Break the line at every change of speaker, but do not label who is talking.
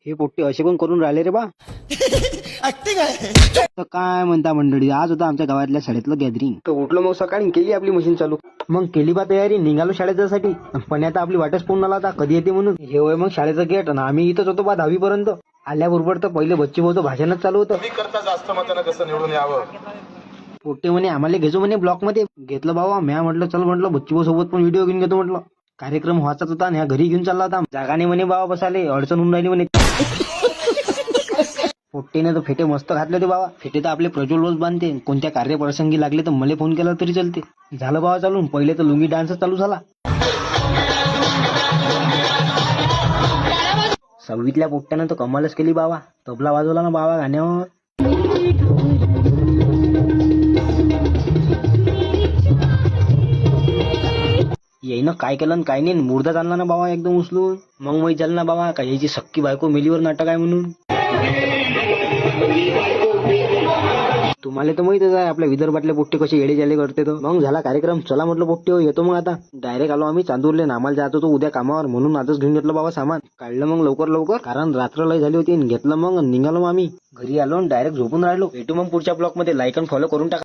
हे पोट्टे असे पण करून राहिले रे बा.
ऍक्टिंग आहे.
तर काय म्हणता मंडळी, आज होता आमच्या गावातल्या शाळेतलं गॅदरिंग. तर उठलो मग सकाळी, केली आपली मशीन चालू. मग केली बा तयारी, निघालो शाळेत जायसाठी. पण आता आपली वाटच पाहून आला होता कधी येते म्हणून. हे होय मग शाळेचं गेट, आणि आम्ही इथंच होतो बा 10वी पर्यंत. आल्याबरोबर तर पहिले बच्ची भाऊचं भाषणच चालू होतं.
करता जास्त मतानं कसं निवडून यावं.
पोट्टे म्हणे आम्हाला घेजो म्हणे ब्लॉक मध्ये. घेतलं बाबा, म्या म्हटलं चल, म्हटलं बच्ची भाऊ सोबत पण व्हिडिओ घेऊन घेतो म्हटलं. कार्यक्रम व्हायचाच होता आणि ह्या घरी घेऊन चालला होता. जागा नाही म्हणे बाबा बसाले, अडचण होऊन राहिली म्हणे. पोट्टेने तर फेटे मस्त घातले होते बाबा. फेटे तर आपले प्रज्वल रोज बांधते, कोणत्या कार्यप्रसंगी लागले तर मला फोन केला तरी चालते. झालं बाबा चालून, पहिले तर लुंगी डान्सच चालू झाला. 6वीतल्या पोट्ट्यानं तर कमालच केली बाबा. तबला वाजवला ना बाबा गाण्यावर. येईन काय केलं आणि काय नाही, मुर्दा चालला ना बाबा एकदम उचलून. मग माहीत झालं ना बाबा का याची सक्की बायको मेलीवर नाटक आहे म्हणून. तुम्हाला तर माहितच आहे आपल्या विदर्भातले पोट्टे कसे येडे जाले करते. तर मग झाला कार्यक्रम. चला म्हटलं पोट्टे हो येतो. मग आता डायरेक्ट आलो आम्ही चांदूरले. आम्हाला जायचं होतं उद्या कामावर, म्हणून आजच घेऊन घेतलं बाबा सामान. काढलं मग लवकर कारण रात्र लय झाली होती. घेतलं मग निघालो मग आम्ही. घरी आलो डायरेक्ट झोपून राहिलो. भेटू मग पुढच्या ब्लॉक मध्ये. लाईक आणि फॉलो करून टाका.